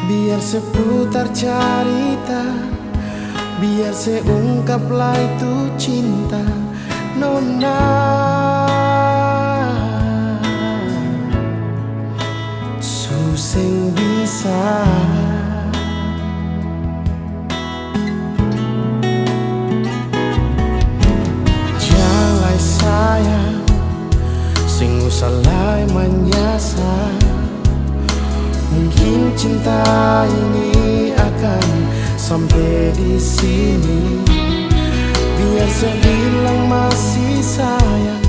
biar seputar cerita, biar seungkaplah itu cinta, Nona. Suseng bisa jalai sayang, sing usalai menyasa. Mungkin cinta ini akan sampai di sini. Biar saya bilang masih sayang,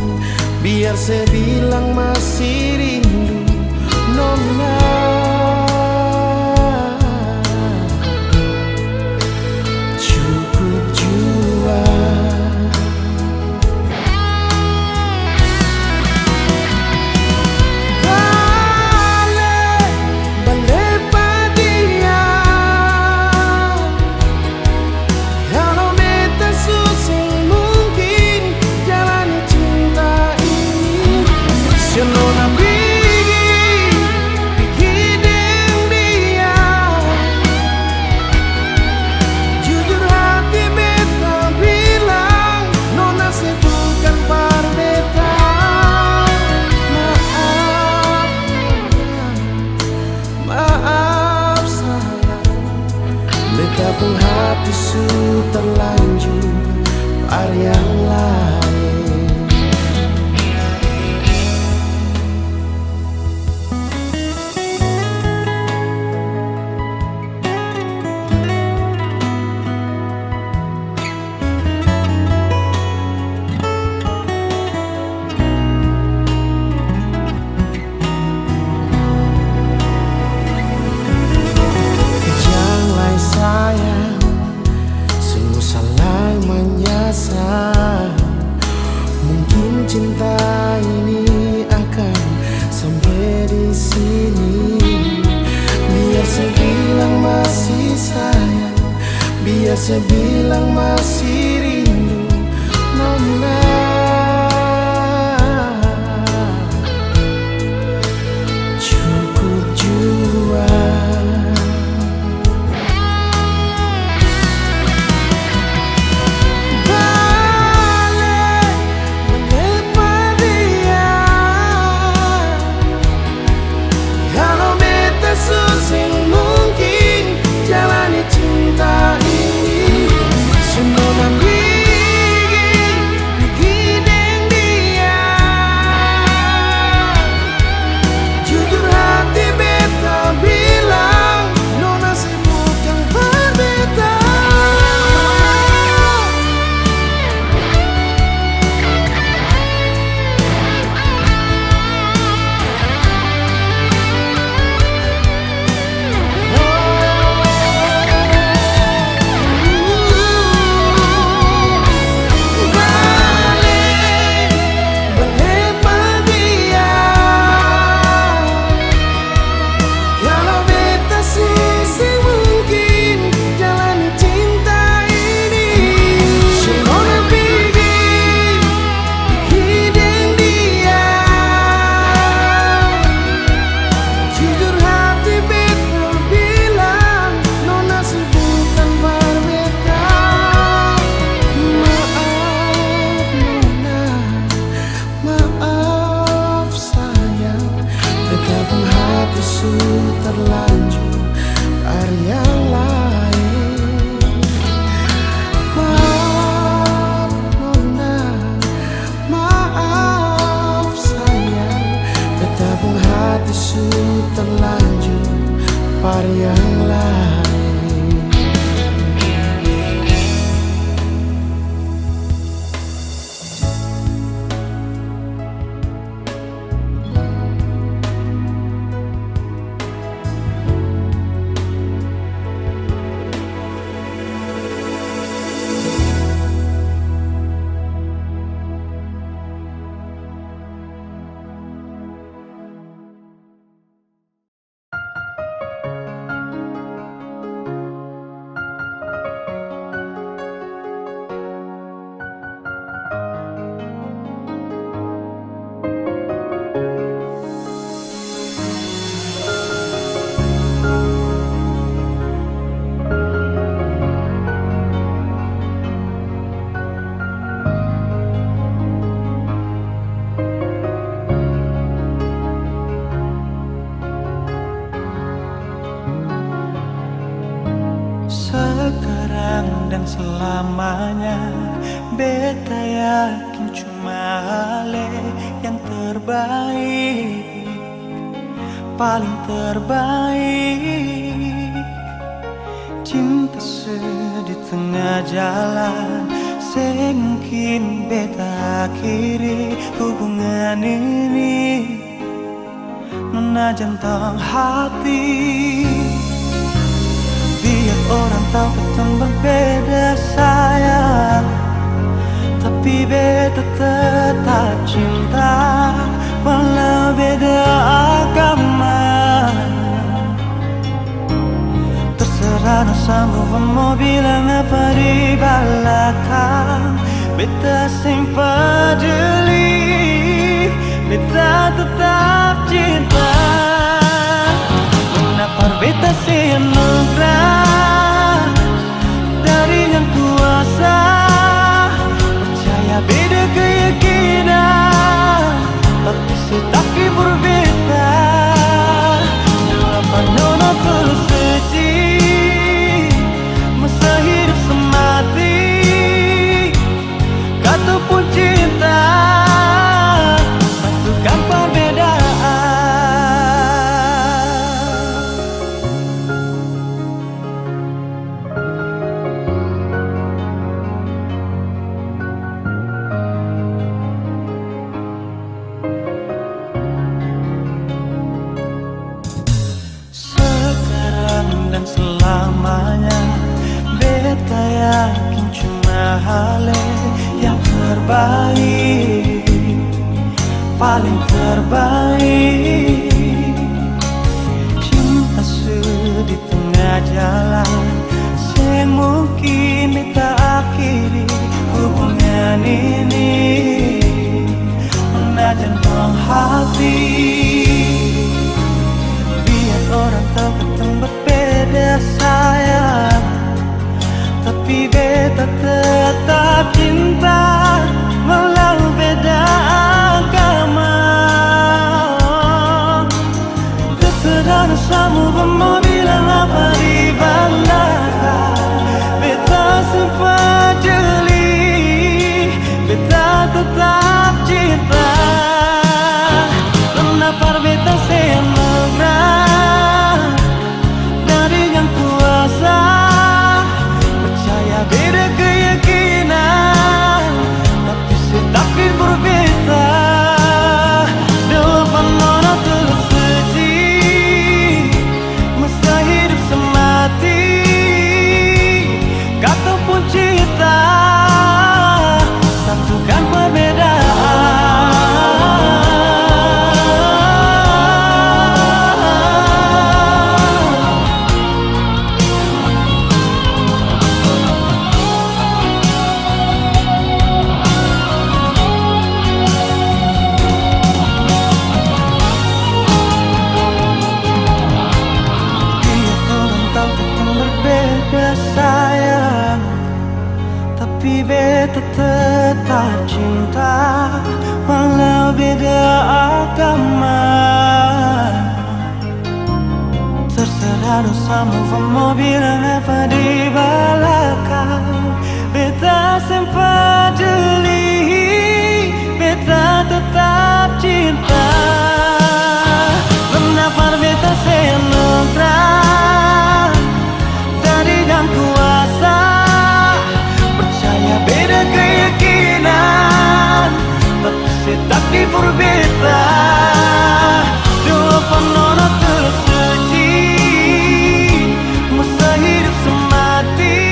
biar saya bilang masih rindu, Nona. Cukup jua. Betapun hati su terlanjur par yang lain. Mungkin cinta ini akan sampai di sini. Biar saya bilang masih sayang, biar saya bilang masih rindu, Nona. Cukup jua. Terlanjur par yang lain. Maaf Nona, maaf sayang, betapun hati su terlanjur par yang lain. dan selamanya. Beta yakin cuma Ale yang terbaik, paling terbaik. Cinta di tengah jalan, mungkin beta akhiri hubungan ini. Nona jantung hati, biar orang tahu ketemu berbeda sayang, tapi beta tetap cinta walau beda agama. Terserah sama mau bilang apa di belakang, beta sing peduli, beta tetap cinta. Kenapa beta sing anugerah dari yang kuasa, percaya beda keyakinan, tapi setaki berbeda. Kenapa nona terus sedih, masa hidup semati, kata pun cinta, satukan perbedaan. Sekarang dan selamanya, beta yakin cuma Ale yang terbaik, paling terbaik. Cinta di tengah jalan, mungkin beta akhiri hubungan ini. Nona jantung hati, biar orang tahu ketemu berbeda sayang, tapi beta tetap cinta walau beda agama. Terserah sama mau bilang apa di belakang, beta sempat jeli, beta tetap cinta. Kenapa beta semangat dari yang kuasa, percaya beda keyakinan, tapi setakdir berbeda. Depan nona terus sedih, masa hidup semati, kata pun cinta, satukan perbedaan. Sayang, tapi beta tetap cinta walau beda agama. Terserah dosamu mau bilang apa di belakang, beta sempat jeli, beta tetap cinta. Kenapa beta senugrah dari yang kuasa, percaya beda keyakinan, tapi setakdir berbeda. Depan nona terus sedih, masa hidup semati,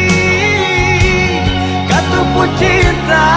kata pun cinta.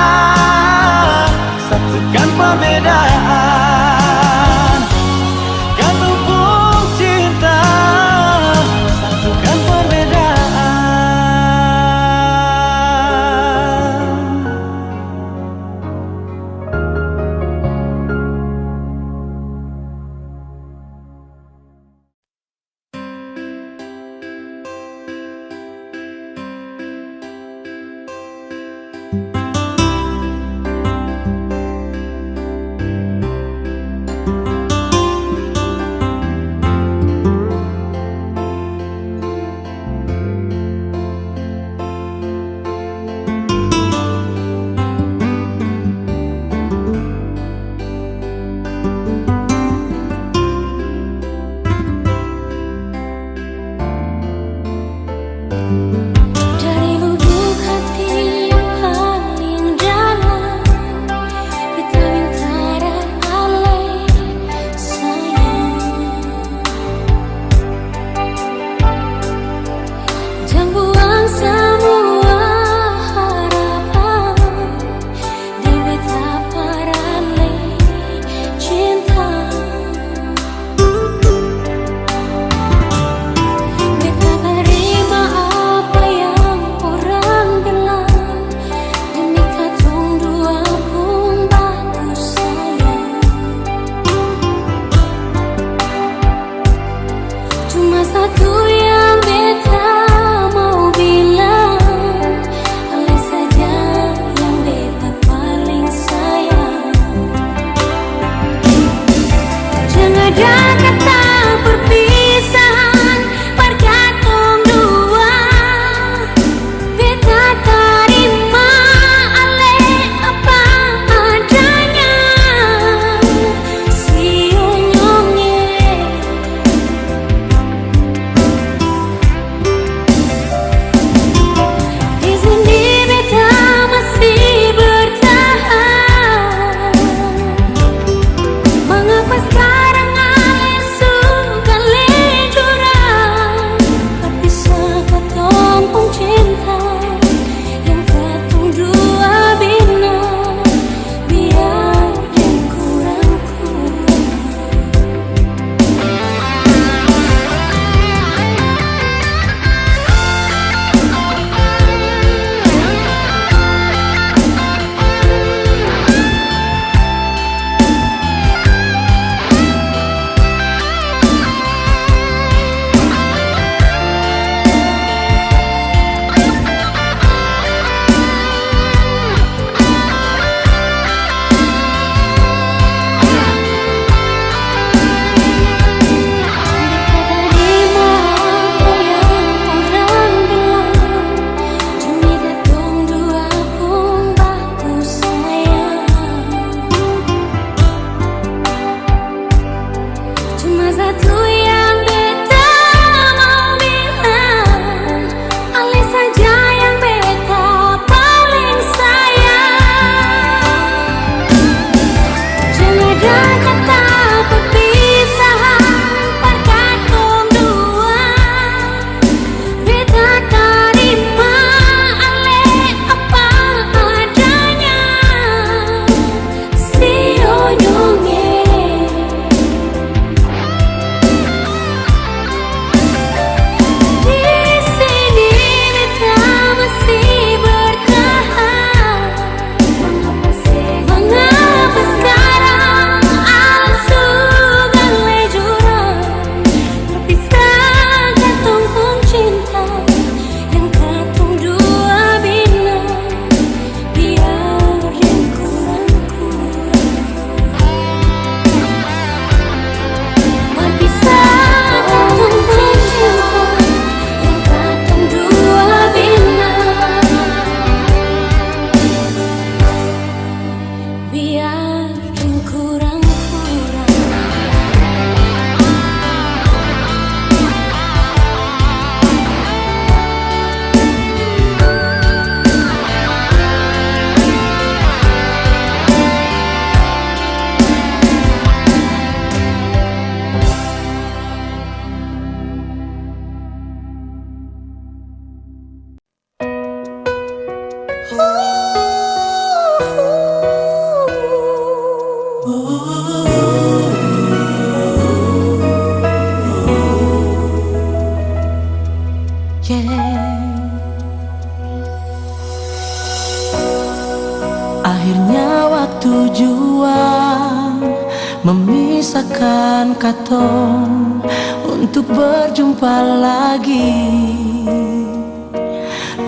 katong untuk berjumpa lagi,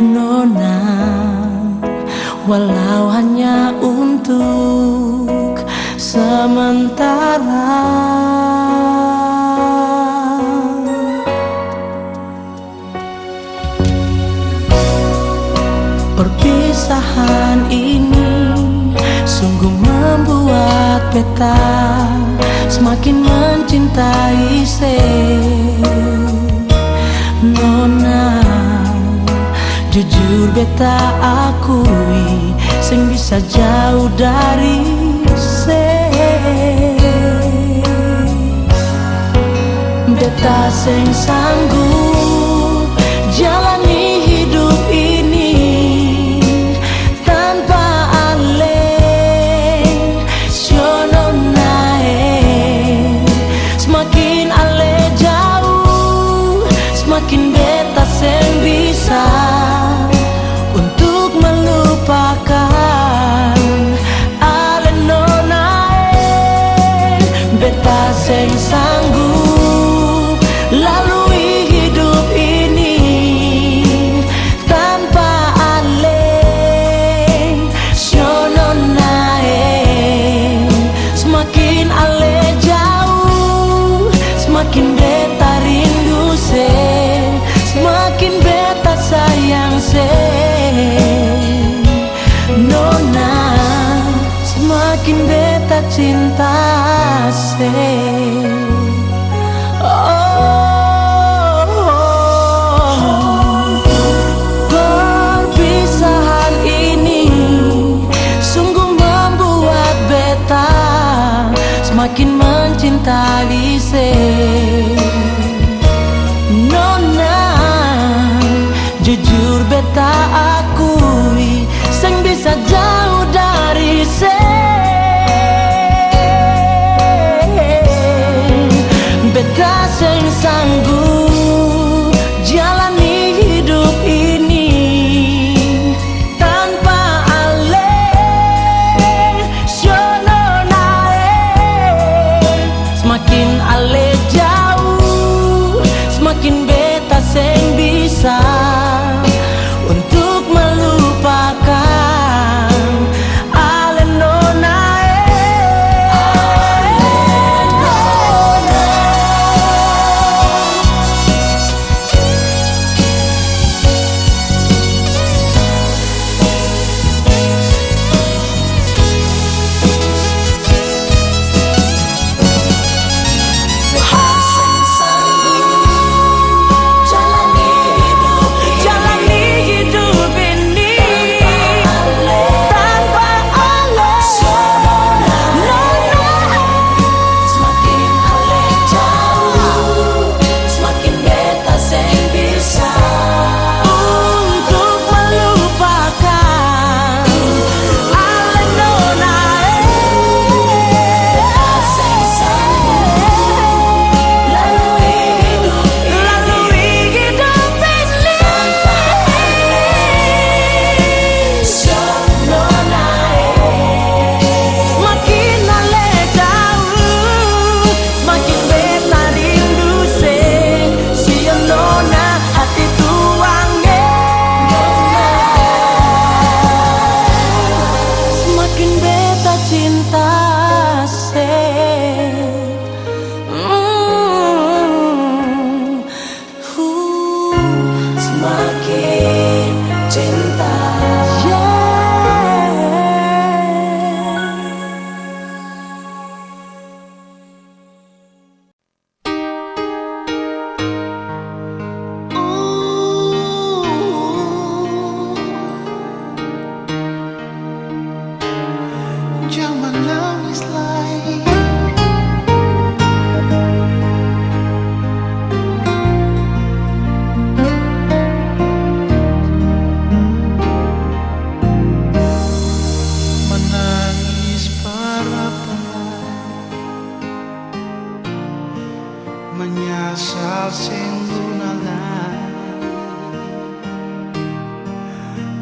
Nona, walau hanya untuk sementara. Perpisahan ini sungguh membuat beta semakin mencintai Nona. Jujur beta akui sing bisa jauh dari beta sing sanggup jalani hidup ini tanpa ale Nona. Semakin ale jauh, semakin beta sing bisa untuk melupakan ale Nona. Beta sing sanggup lalui hidup ini tanpa ale Nona. Semakin ale jauh, semakin beta rindu semakin beta sayang Nona. Semakin beta cinta perpisahan ini sungguh membuat beta semakin mencintai Nona. Jujur beta akui sing bisa jauh dari beta sing sanggup jalani hidup ini tanpa ale Nona. Semakin ale jauh, semakin beta sing bisa untuk melupakan ale Nona.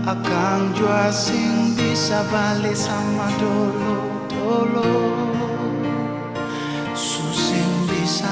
Akang jua sing bisa balik sama dulu susing bisa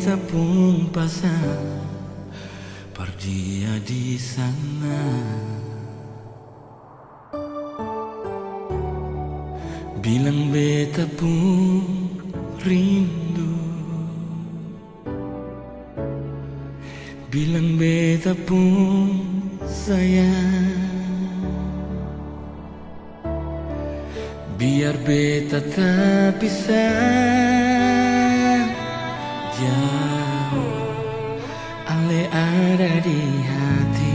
beta pun pasang perdia di sana. Bilang beta pun rindu, bilang beta pun sayang. Biar beta tak bisa jauh, ale ada di hati.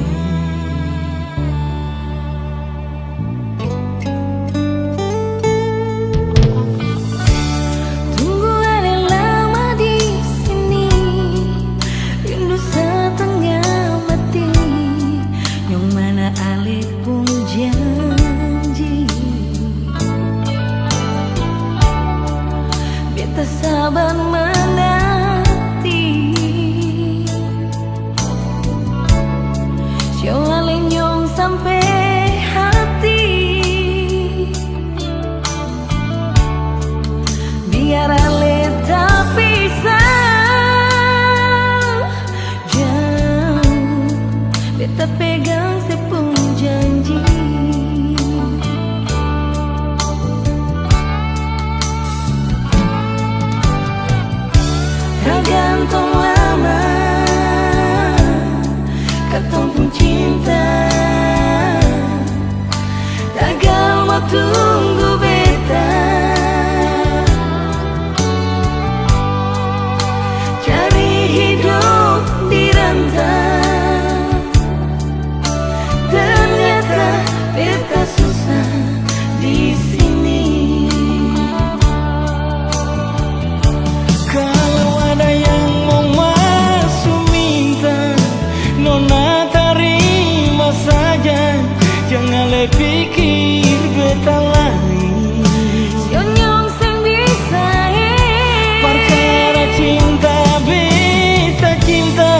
Tunggu ale lama di sini, rindu setengah mati, yang mana ale pun janji. Beta sabar menanti, siang ale nyong sampai hati. Biar ale tak bisa jauh, beta pegang sepung janji. Tergantung lama katong pun cinta, tagal mau tunggu beta. Cari hidup di rantau, ternyata beta susah di sini. Kalau ada yang mau masuk minta, nona terima saja, jangan le pikir beta lain. Sionyong sing bisa Perkara cinta beta cinta,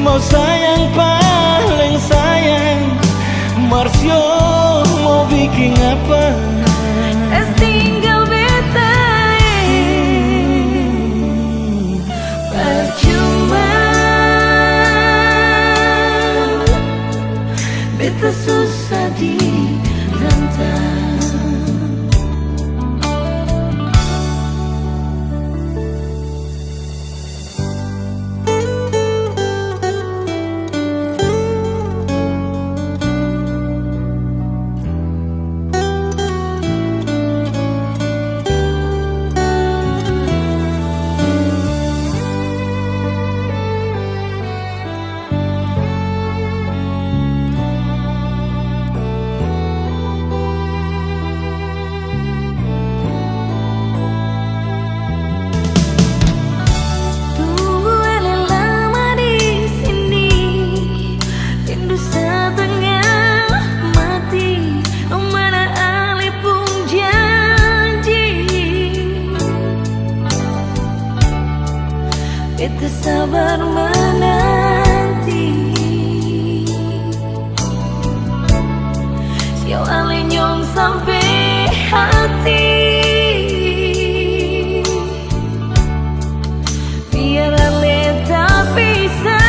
mau sayang paling sayang. Marsio mau bikin apa? es tinggal beta percuma. Beta susah di rantau. Tunggu ale lama di sini, rindu setengah mati, mana ale pun janji. Beta sabar menanti, siang ale nyong sampai hati. Biar ale tak bisa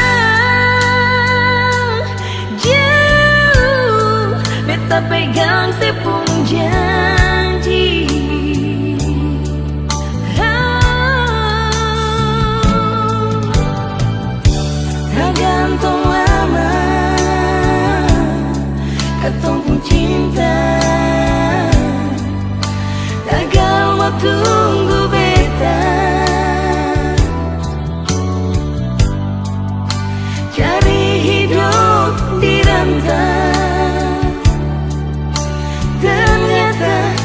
jauh, beta pegang sepung janji. Tergantung lama katong pun cinta, tagal mau tunggu beta. Cari hidup di rantau, ternyata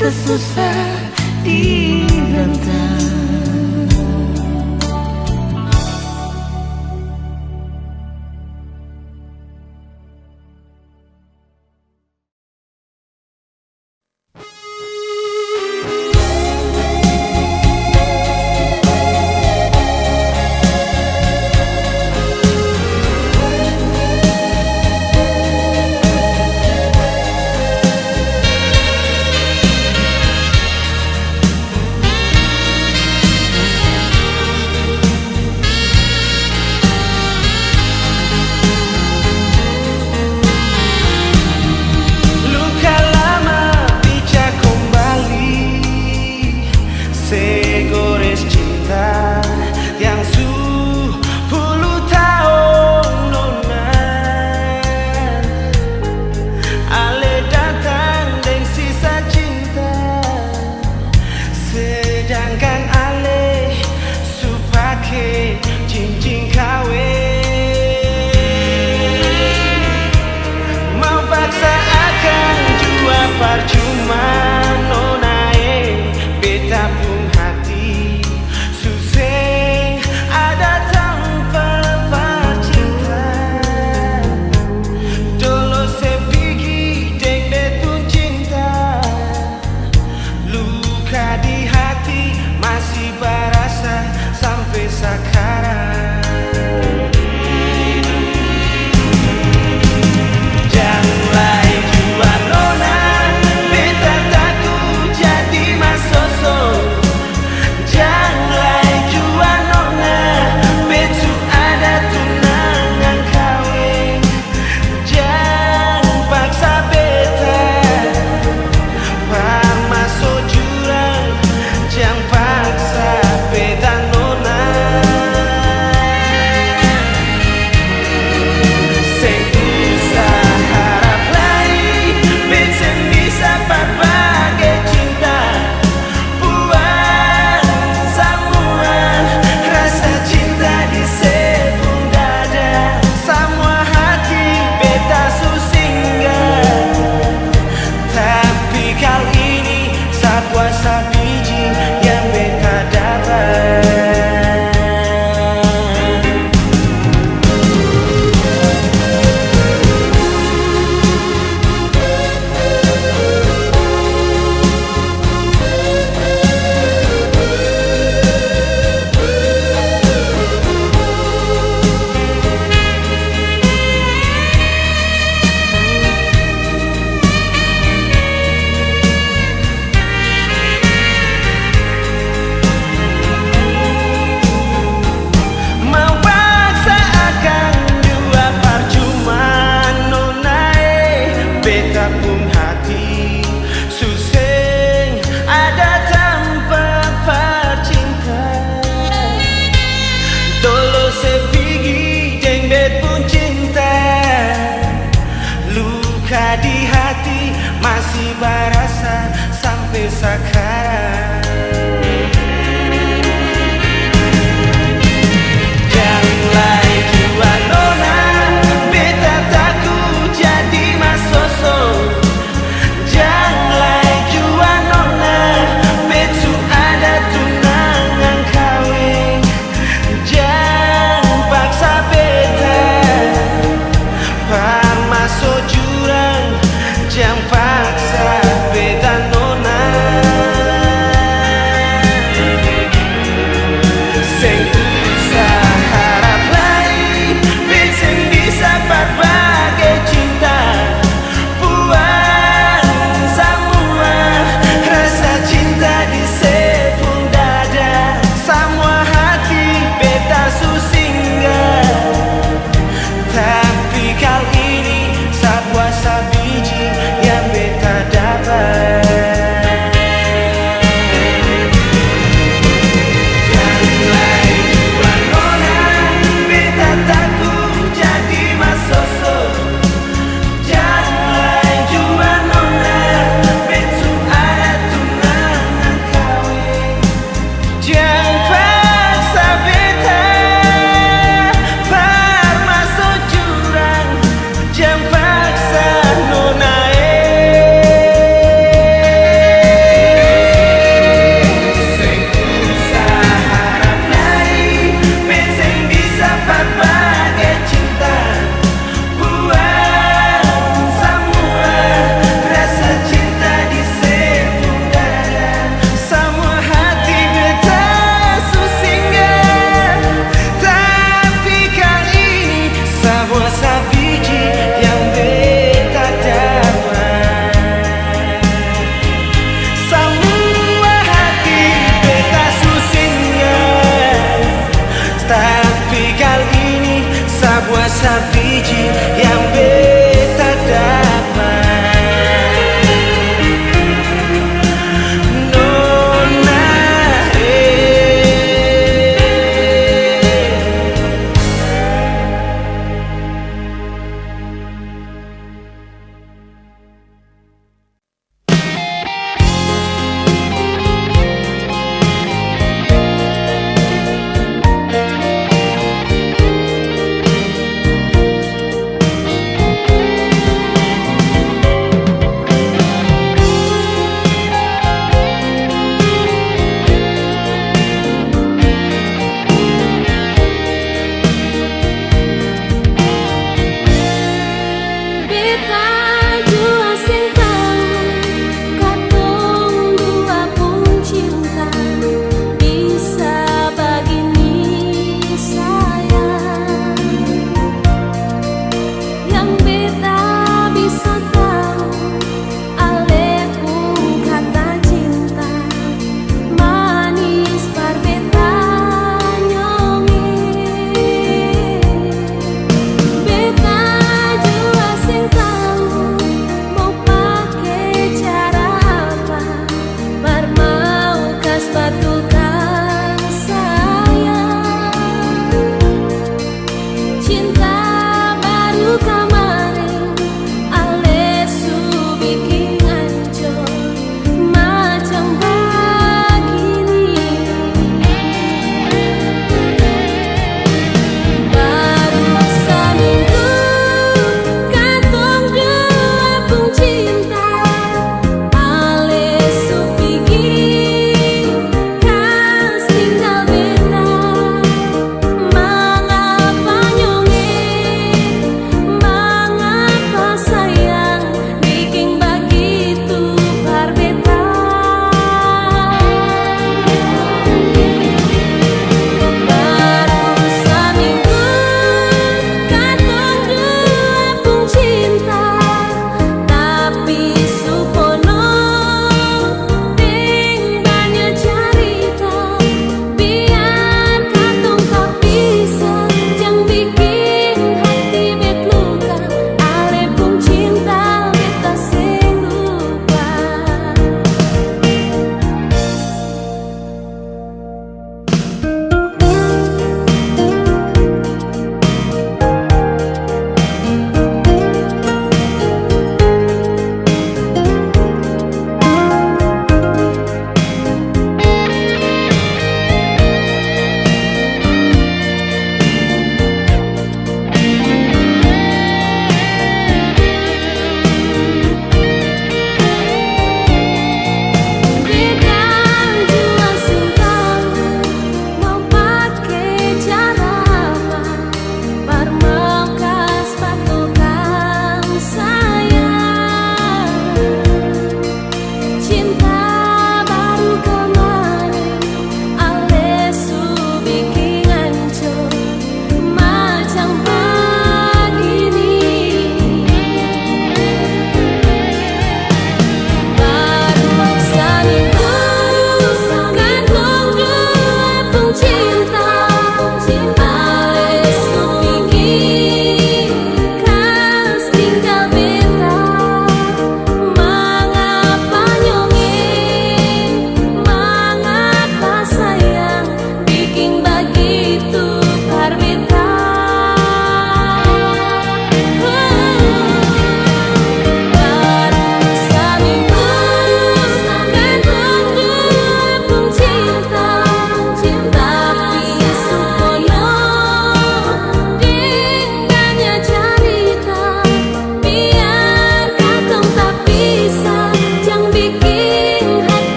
tersusah direntang.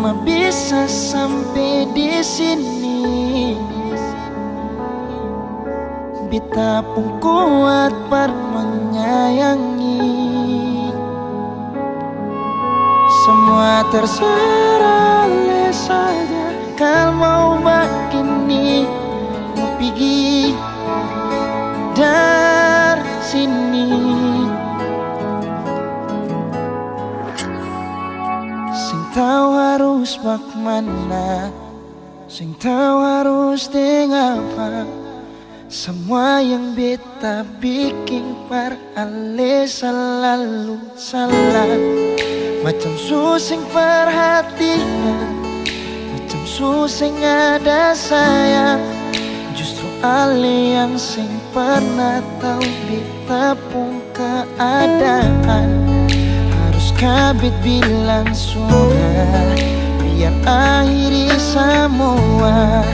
cuma bisa sampai di sini. Beta pun kuat par menyayangi. Semua terserah oleh saja. Kalau mau begini, mau pergi dari sini. Sing tahu harus bagaimana, sing tahu harus dengan apa. Semua yang beta bikin par ale selalu salah. Macam susing perhatian, macam susing ada sayang. Justru ale yang sing pernah tahu beta pun keadaan. Harus kabit bilang sudah, biar akhiri semua.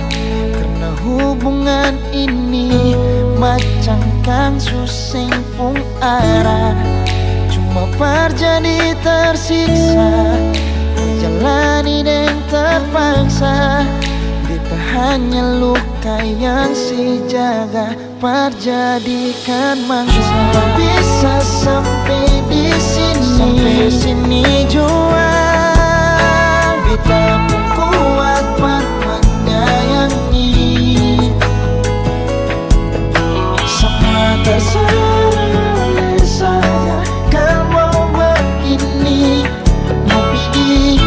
Karena hubungan ini macam kang susing pun arah. Cuma terjadi tersiksa, menjalani dan terpaksa. Beta hanya luka yang si jaga, perjadikan mangsa. Cuma bisa sampai di sini, sampai sini jua. Beta pun kuat par menyayangi. Semua terserah oleh saja. Kalau mau begini, mau pergi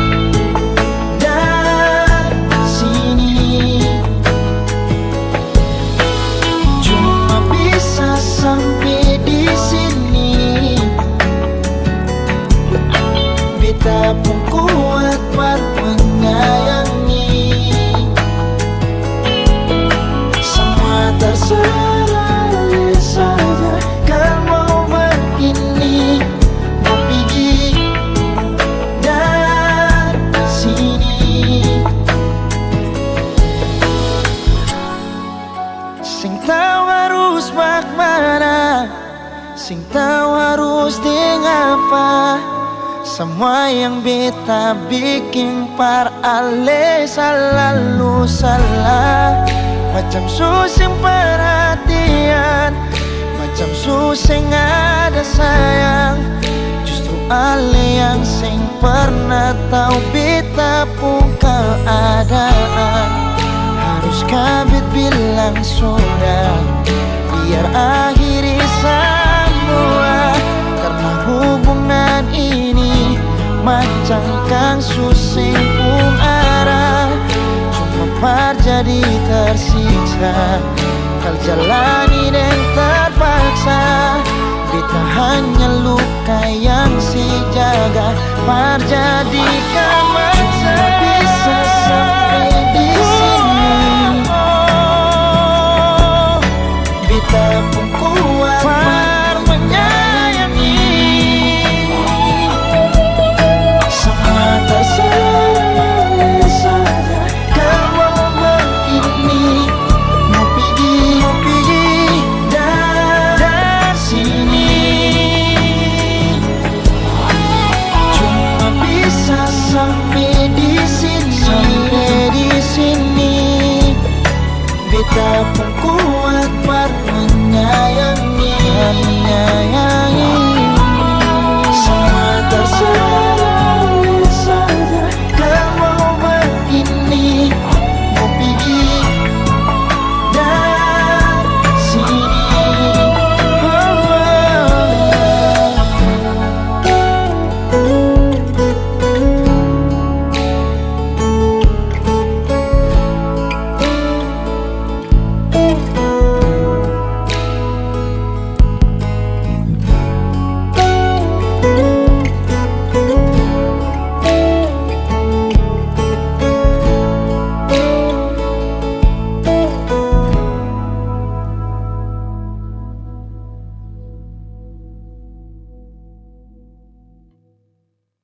dari sini. Cuma bisa sampai di sini. Beta pun kuat par menyayangi. Semua terserah oleh saja. Kalau mau begini, mau pergi dari sini. Sing tahu harus bagaimana, sing tahu harus dengan apa. Semua yang beta bikin par ale selalu salah. Macam susing perhatian, macam susing ada sayang. Justru ale yang sing pernah tahu beta pun keadaan. Harus kabit bilang sudah, biar akhiri semua. Karena hubungan ini macam kang susing pun arah. Cuma terjadi tersiksa, kal jalani dan